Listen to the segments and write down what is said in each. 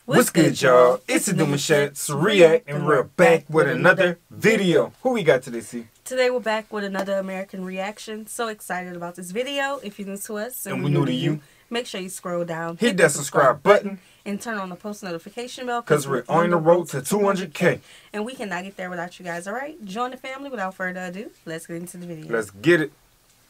What's good, y'all? It's the Demouchet REACT, and we're back with another video. Who we got today, C? Today we're back with another American reaction. So excited about this video. If you're new to us and we're new to you, make sure you scroll down, hit that subscribe button, and turn on the post notification bell because we're on the road to 200K. And we cannot get there without you guys, alright? Join the family. Without further ado, let's get into the video. Let's get it.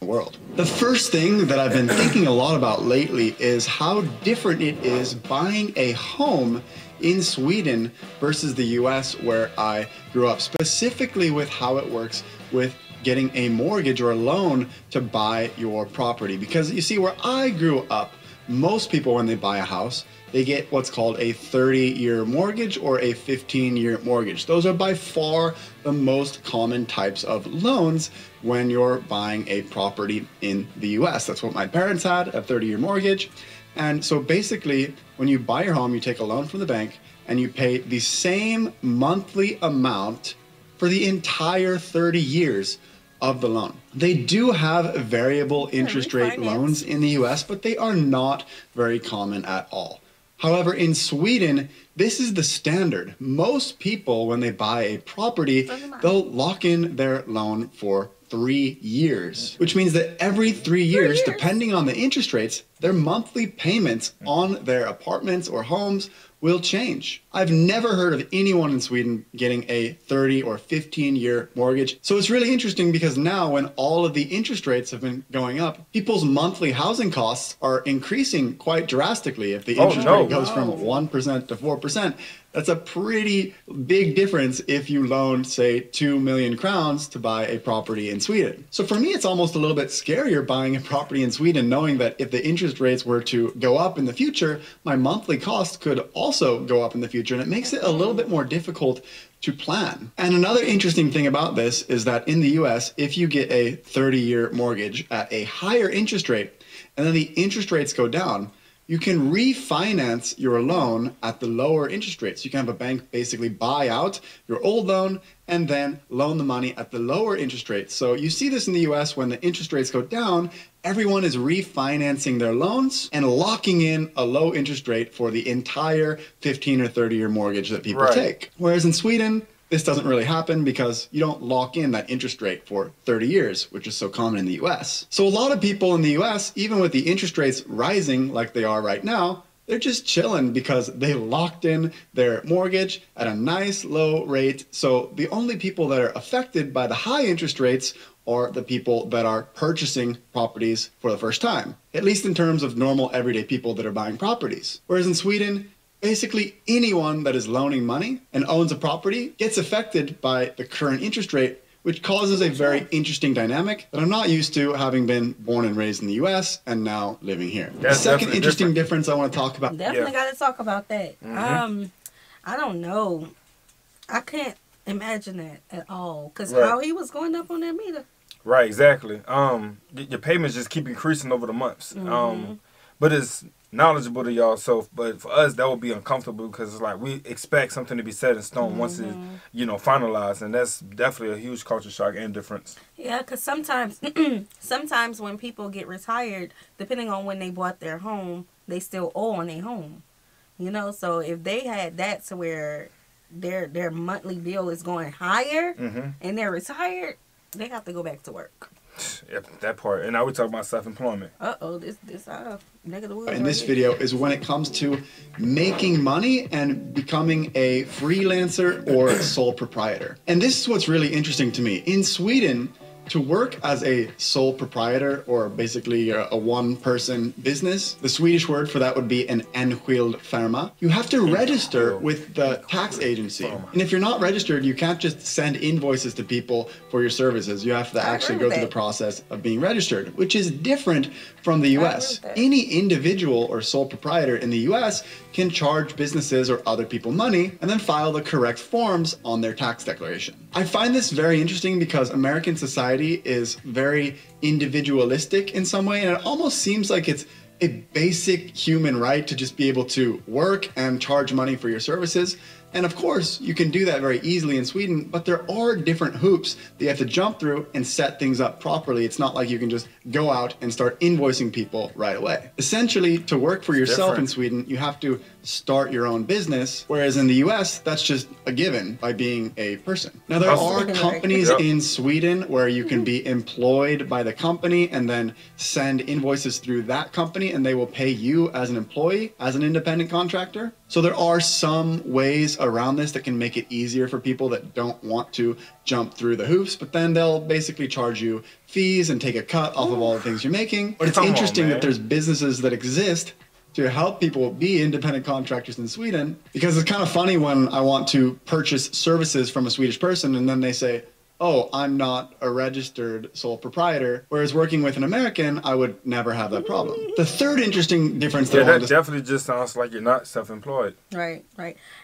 World. The first thing that I've been thinking a lot about lately is how different it is buying a home in Sweden versus the US, where I grew up, specifically with how it works with getting a mortgage or a loan to buy your property. Because you see, where I grew up, most people, when they buy a house, they get what's called a 30-year mortgage or a 15-year mortgage. Those are by far the most common types of loans when you're buying a property in the US. That's what my parents had, a 30-year mortgage. And so basically, when you buy your home, you take a loan from the bank and you pay the same monthly amount for the entire 30 years of the loan. They do have variable interest rate loans in the US, but they are not very common at all. However, in Sweden, this is the standard. Most people, when they buy a property, they'll lock in their loan for 3 years, which means that every 3 years, depending on the interest rates, their monthly payments on their apartments or homes will change. I've never heard of anyone in Sweden getting a 30 or 15-year mortgage. So it's really interesting because now, when all of the interest rates have been going up, people's monthly housing costs are increasing quite drastically. If the interest rate goes from 1% to 4%, that's a pretty big difference if you loaned, say, 2 million crowns to buy a property in Sweden. So for me, it's almost a little bit scarier buying a property in Sweden, knowing that if the interest rates were to go up in the future, my monthly cost could also go up in the future, and it makes it a little bit more difficult to plan. And another interesting thing about this is that in the US, if you get a 30-year mortgage at a higher interest rate, and then the interest rates go down, you can refinance your loan at the lower interest rates. You can have a bank basically buy out your old loan and then loan the money at the lower interest rates. So you see this in the US when the interest rates go down, everyone is refinancing their loans and locking in a low interest rate for the entire 15 or 30-year mortgage that people take. Whereas in Sweden, this doesn't really happen because you don't lock in that interest rate for 30 years, which is so common in the US. So a lot of people in the US, even with the interest rates rising like they are right now, they're just chilling because they locked in their mortgage at a nice low rate. So the only people that are affected by the high interest rates are the people that are purchasing properties for the first time, at least in terms of normal everyday people that are buying properties. Whereas in Sweden, basically anyone that is loaning money and owns a property gets affected by the current interest rate, which causes a very interesting dynamic that I'm not used to, having been born and raised in the US and now living here. The second interesting difference I want to talk about. Definitely got to talk about that. I don't know. I can't imagine that at all, because how he was going up on that meter. Right, exactly. Your payments just keep increasing over the months. But it's knowledgeable to y'all, but for us that would be uncomfortable because it's like we expect something to be set in stone once it's finalized, and that's definitely a huge culture shock and difference. Yeah, because sometimes when people get retired, depending on when they bought their home, they still owe on their home, so if they had that to where their monthly bill is going higher and they're retired, they have to go back to work. Yep, that part. And now we talk about self-employment. This negative word. In this video is when it comes to making money and becoming a freelancer or a sole proprietor. And this is what's really interesting to me. In Sweden, to work as a sole proprietor, or basically a one-person business, the Swedish word for that would be an enskild firma. You have to register with the tax agency. And if you're not registered, you can't just send invoices to people for your services. You have to actually go through the process of being registered, which is different from the US. Any individual or sole proprietor in the US can charge businesses or other people money and then file the correct forms on their tax declaration. I find this very interesting because American society is very individualistic in some way, and it almost seems like it's a basic human right to just be able to work and charge money for your services. And of course, you can do that very easily in Sweden, but there are different hoops that you have to jump through and set things up properly. It's not like you can just go out and start invoicing people right away. Essentially, to work for yourself in Sweden, you have to start your own business, whereas in the US, that's just a given by being a person. Now, there are companies in Sweden where you can be employed by the company and then send invoices through that company, and they will pay you as an employee, as an independent contractor. So there are some ways around this that can make it easier for people that don't want to jump through the hoops, but then they'll basically charge you fees and take a cut off of all the things you're making. But it's interesting that there's businesses that exist to help people be independent contractors in Sweden, because it's kind of funny when I want to purchase services from a Swedish person and then they say, oh, I'm not a registered sole proprietor, whereas working with an American, I would never have that problem. The third interesting difference that definitely just sounds like you're not self-employed. Right.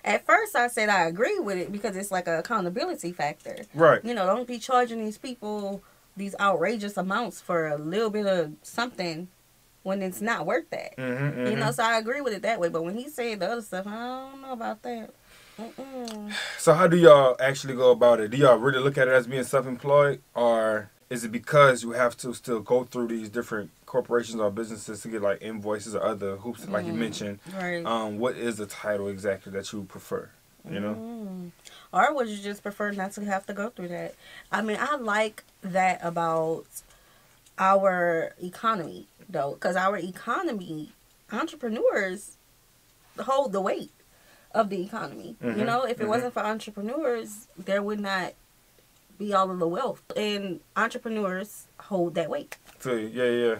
At first, I said I agree with it because it's like an accountability factor. Right. You know, don't be charging these people these outrageous amounts for a little bit of something when it's not worth that. You know, so I agree with it that way. But when he said the other stuff, I don't know about that. So how do y'all actually go about it? Do y'all really look at it as being self-employed, or is it because you have to still go through these different corporations or businesses to get like invoices or other hoops like you mentioned? Right. What is the title exactly that you prefer? You know? Or would you just prefer not to have to go through that? I mean, I like that about our economy, though, because our economy, entrepreneurs hold the weight of the economy. You know, if it wasn't for entrepreneurs, there would not be all of the wealth, and entrepreneurs hold that weight. So, yeah.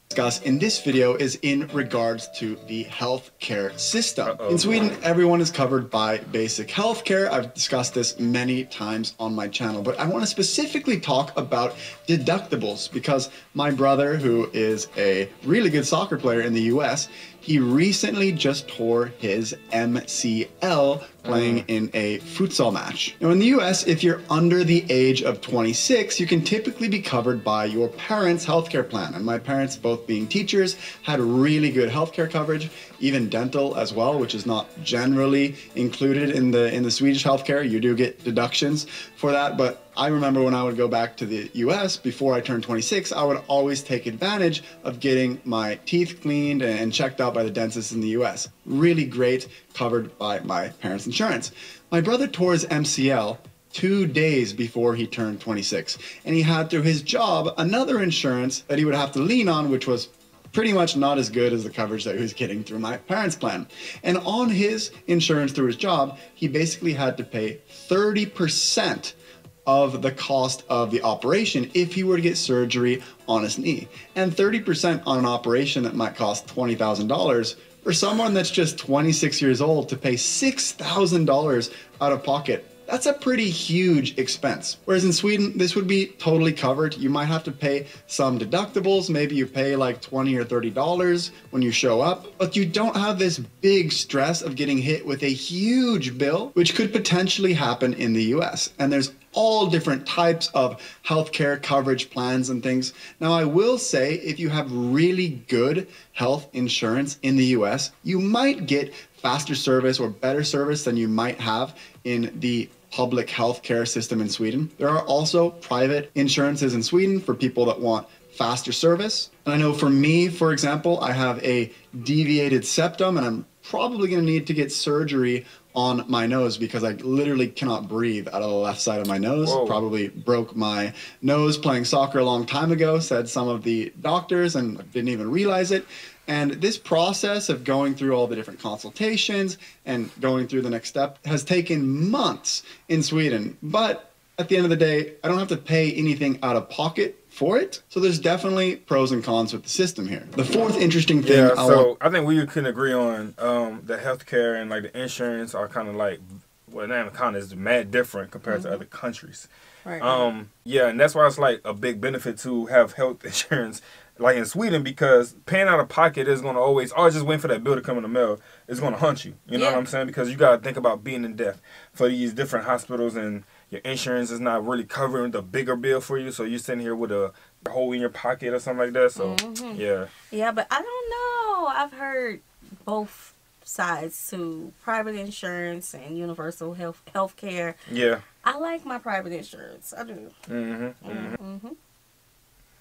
Discuss in this video is in regards to the healthcare system. In Sweden, everyone is covered by basic healthcare. I've discussed this many times on my channel, but I want to specifically talk about deductibles because my brother, who is a really good soccer player in the US, he recently just tore his MCL playing in a futsal match. Now in the US, if you're under the age of 26, you can typically be covered by your parents' healthcare plan. And my parents, both being teachers, had really good healthcare coverage, even dental as well, which is not generally included in the Swedish healthcare. You do get deductions for that, but I remember when I would go back to the US before I turned 26, I would always take advantage of getting my teeth cleaned and checked out by the dentist in the US. Really great, covered by my parents' insurance. My brother tore his MCL 2 days before he turned 26, and he had through his job another insurance that he would have to lean on, which was pretty much not as good as the coverage that he was getting through my parents' plan. And on his insurance through his job, he basically had to pay 30% of the cost of the operation if he were to get surgery on his knee. And 30% on an operation that might cost $20,000 for someone that's just 26 years old to pay $6,000 out of pocket. That's a pretty huge expense. Whereas in Sweden, this would be totally covered. You might have to pay some deductibles. Maybe you pay like $20 or $30 when you show up, but you don't have this big stress of getting hit with a huge bill, which could potentially happen in the US. And there's all different types of healthcare coverage plans and things. Now, I will say if you have really good health insurance in the US, you might get faster service or better service than you might have in the public healthcare system in Sweden. There are also private insurances in Sweden for people that want faster service. And I know for me, for example, I have a deviated septum and I'm probably going to need to get surgery on my nose because I literally cannot breathe out of the left side of my nose. Whoa. Probably broke my nose playing soccer a long time ago, said some of the doctors, and didn't even realize it. And this process of going through all the different consultations and going through the next step has taken months in Sweden. But at the end of the day, I don't have to pay anything out of pocket for it. So there's definitely pros and cons with the system here. The fourth interesting thing I think we can agree on the healthcare and like the insurance are kind of like, well, not kind of is mad different compared to other countries. Right. Yeah, and that's why it's like a big benefit to have health insurance like in Sweden, because paying out of pocket is going to always, just wait for that bill to come in the mail, it's going to haunt you. You know what I'm saying? Because you got to think about being in debt for these different hospitals, and your insurance is not really covering the bigger bill for you. So you're sitting here with a hole in your pocket or something like that. So, yeah. Yeah, but I don't know. I've heard both sides to private insurance and universal health care. Yeah. I like my private insurance. I do.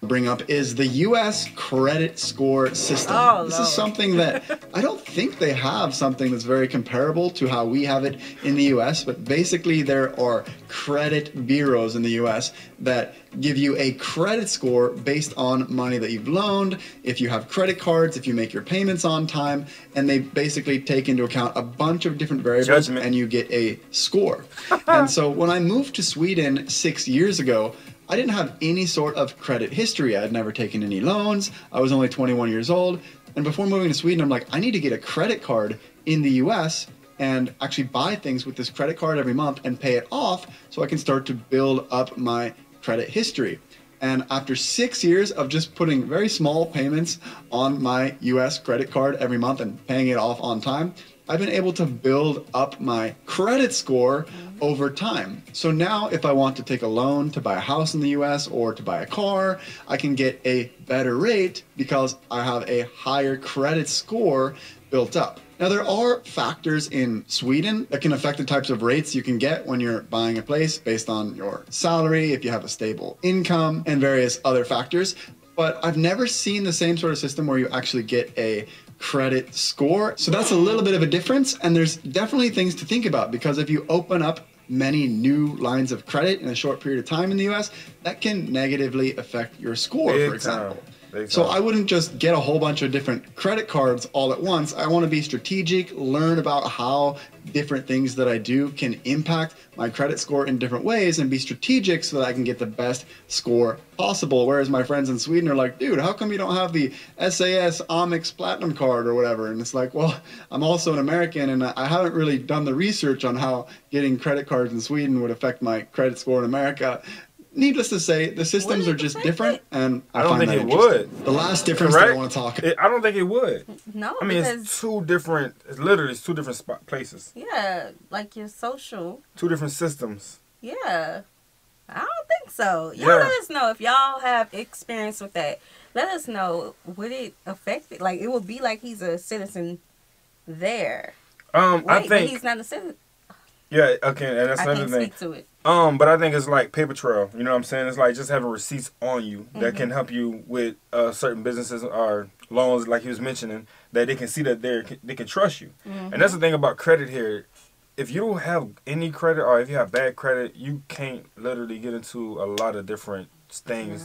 Bring up is the U.S. credit score system. Oh, this Lord. is something that I don't think they have something that's very comparable to how we have it in the U.S., but basically there are credit bureaus in the U.S. that give you a credit score based on money that you've loaned, if you have credit cards, if you make your payments on time, and they basically take into account a bunch of different variables and you get a score. And so when I moved to Sweden 6 years ago, I didn't have any sort of credit history. I had never taken any loans. I was only 21 years old. And before moving to Sweden, I'm like, I need to get a credit card in the US and actually buy things with this credit card every month and pay it off so I can start to build up my credit history. And after 6 years of just putting very small payments on my US credit card every month and paying it off on time, I've been able to build up my credit score over time. So now if I want to take a loan to buy a house in the US or to buy a car, I can get a better rate because I have a higher credit score built up. Now there are factors in Sweden that can affect the types of rates you can get when you're buying a place based on your salary, if you have a stable income, and various other factors. But I've never seen the same sort of system where you actually get a credit score. So that's a little bit of a difference, and there's definitely things to think about, because if you open up many new lines of credit in a short period of time in the US, that can negatively affect your score, for example. So I wouldn't just get a whole bunch of different credit cards all at once. I want to be strategic, learn about how different things that I do can impact my credit score in different ways, and be strategic so that I can get the best score possible. Whereas my friends in Sweden are like, dude, how come you don't have the SAS Amex Platinum card or whatever? And it's like, well, I'm also an American and I haven't really done the research on how getting credit cards in Sweden would affect my credit score in America. Needless to say, the systems are just different, and I don't find think that it would. The last difference that I want to talk about. I don't think it would. No, I mean, it's two different. It's literally two different places. Yeah, like your social. Two different systems. Yeah, I don't think so. Y'all let us know if y'all have experience with that. Let us know. Would it affect it? Like, it would be like he's a citizen there. I think but he's not a citizen. Yeah, okay, and that's another thing. I can't speak to it. But I think it's like paper trail. You know what I'm saying? It's like just having receipts on you that can help you with certain businesses or loans, like he was mentioning, that they can see that they can trust you. And that's the thing about credit here. If you don't have any credit, or if you have bad credit, you can't literally get into a lot of different things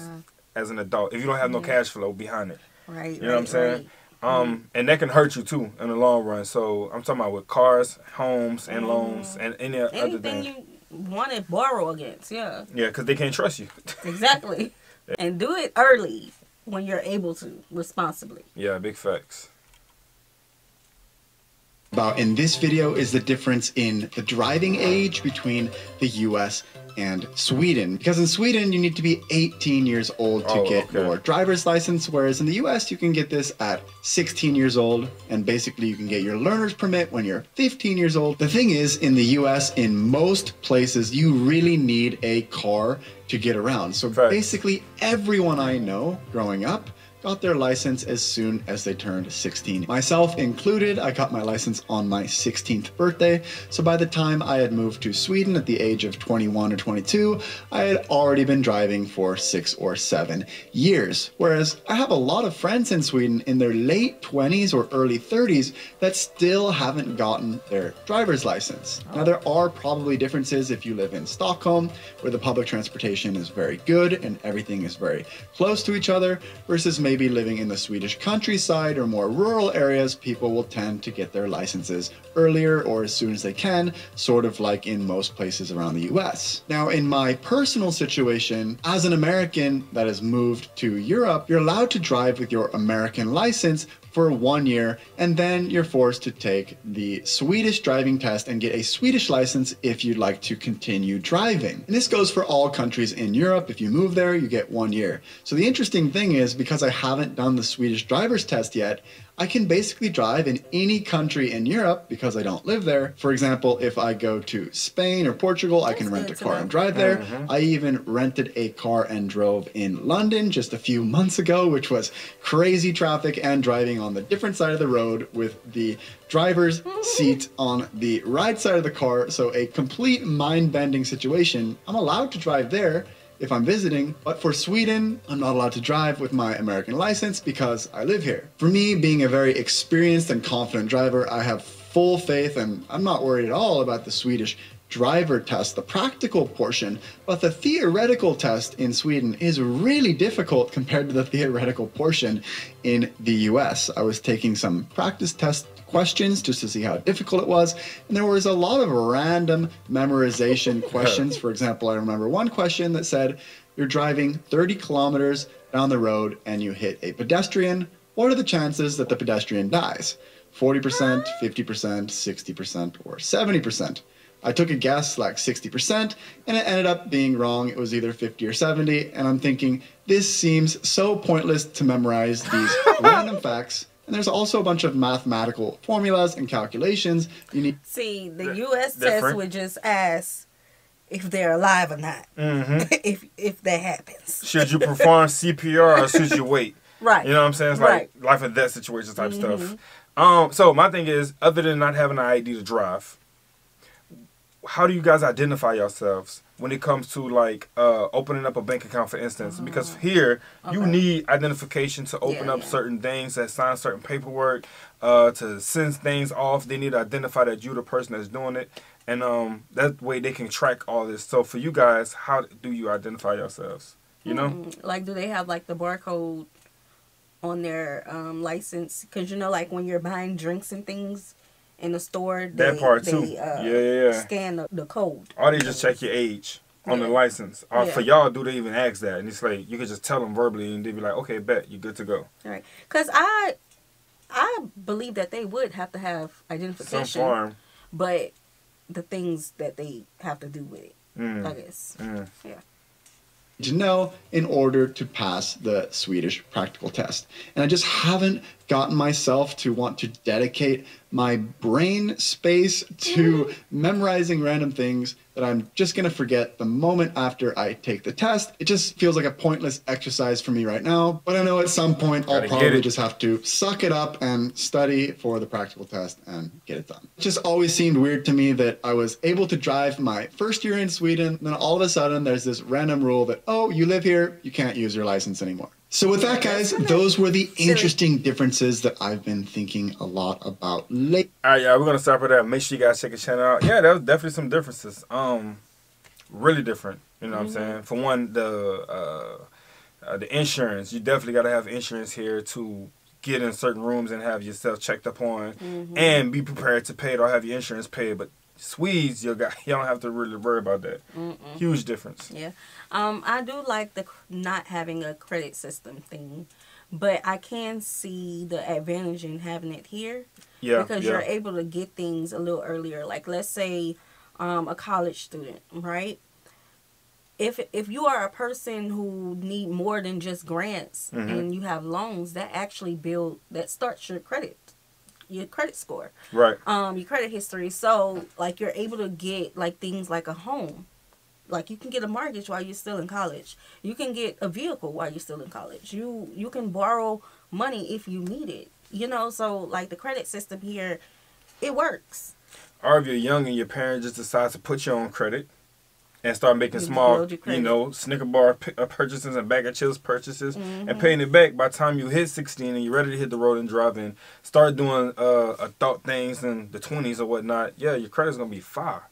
as an adult if you don't have no cash flow behind it. Right. You know what I'm saying? And that can hurt you too in the long run. So I'm talking about with cars, homes, and loans, and any other thing. Anything you want to borrow against, yeah. Yeah, because they can't trust you. Exactly. And do it early when you're able to, responsibly. Yeah, big facts. About in this video is the difference in the driving age between the US and Sweden. Because in Sweden, you need to be 18 years old to get your driver's license, whereas in the US, you can get this at 16 years old, and basically you can get your learner's permit when you're 15 years old. The thing is, in the US, in most places, you really need a car to get around. So basically everyone I know growing up got their license as soon as they turned 16. Myself included, I got my license on my 16th birthday. So by the time I had moved to Sweden at the age of 21 or 22, I had already been driving for 6 or 7 years. Whereas I have a lot of friends in Sweden in their late 20s or early 30s that still haven't gotten their driver's license. Now there are probably differences if you live in Stockholm, where the public transportation is very good and everything is very close to each other, versus maybe living in the Swedish countryside or more rural areas. People will tend to get their licenses earlier or as soon as they can, sort of like in most places around the US. Now, in my personal situation, as an American that has moved to Europe, you're allowed to drive with your American license for 1 year, and then you're forced to take the Swedish driving test and get a Swedish license if you'd like to continue driving. And this goes for all countries in Europe. If you move there, you get 1 year. So the interesting thing is, because I haven't done the Swedish driver's test yet, I can basically drive in any country in Europe because I don't live there. For example, if I go to Spain or Portugal, I can rent a car and drive there. I even rented a car and drove in London just a few months ago, which was crazy traffic and driving on the different side of the road with the driver's seat on the right side of the car. So a complete mind-bending situation. I'm allowed to drive there if I'm visiting, but for Sweden, I'm not allowed to drive with my American license because I live here. For me, being a very experienced and confident driver, I have full faith and I'm not worried at all about the Swedish driver test, the practical portion, but the theoretical test in Sweden is really difficult compared to the theoretical portion in the US. I was taking some practice test questions just to see how difficult it was, and there was a lot of random memorization questions. For example, I remember one question that said, you're driving 30 kilometers down the road and you hit a pedestrian. What are the chances that the pedestrian dies? 40%, 50%, 60%, or 70%? I took a guess like 60%, and it ended up being wrong. It was either 50 or 70, and I'm thinking, this seems so pointless to memorize these random facts. And there's also a bunch of mathematical formulas and calculations you need. See, the U.S. test would just ask if they're alive or not. if that happens. Should you perform CPR or should you wait? Right. You know what I'm saying? It's like life and death situation type stuff. So my thing is, other than not having an ID to drive, how do you guys identify yourselves when it comes to like opening up a bank account, for instance? Because here you need identification to open up certain things, that sign certain paperwork, to send things off. They need to identify that you're the person that's doing it, and that way they can track all this. So for you guys, how do you identify yourselves? You know, like, do they have like the barcode on their license? Because you know, like when you're buying drinks and things in the store, that part too. Scan the code. Or they just check your age on the license. Or for y'all, do they even ask that? And it's like you can just tell them verbally, and they be like, "Okay, bet you're good to go." Right? Because I believe that they would have to have identification, some form, but the things that they have to do with it, I guess, to know in order to pass the Swedish practical test. And I just haven't gotten myself to want to dedicate my brain space to memorizing random things that I'm just going to forget the moment after I take the test. It just feels like a pointless exercise for me right now, but I know at some point I'll probably just have to suck it up and study for the practical test and get it done. It just always seemed weird to me that I was able to drive my first year in Sweden, and then all of a sudden there's this random rule that, oh, you live here, you can't use your license anymore. So with that, guys, those were the interesting differences that I've been thinking a lot about lately. All right, we're going to stop right there. Make sure you guys check the channel out. Yeah, there was definitely some differences. Really different. You know what I'm saying? For one, the insurance. You definitely got to have insurance here to get in certain rooms and have yourself checked up on and be prepared to pay it or have your insurance paid. But Swedes, you don't have to really worry about that. Huge difference. Yeah. I do like the not having a credit system thing, but I can see the advantage in having it here. Yeah. Because you're able to get things a little earlier. Like, let's say a college student, right? If you are a person who need more than just grants and you have loans, that actually starts your credit score, right? Your credit history. So like you're able to get like things like a home, like you can get a mortgage while you're still in college. You can get a vehicle while you're still in college. You can borrow money if you need it. You know, so like the credit system here, it works. Or if you're young and your parents just decide to put you on credit and start making small, Snicker bar purchases and bag of chips purchases and paying it back by the time you hit 16 and you're ready to hit the road and drive and start doing adult things in the 20s or whatnot, your credit's going to be fire.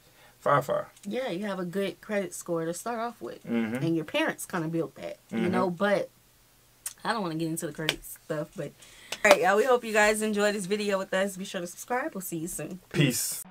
Yeah, you have a good credit score to start off with. And your parents kind of built that, you know, but I don't want to get into the credit stuff, but all right, y'all, we hope you guys enjoyed this video with us. Be sure to subscribe. We'll see you soon. Peace.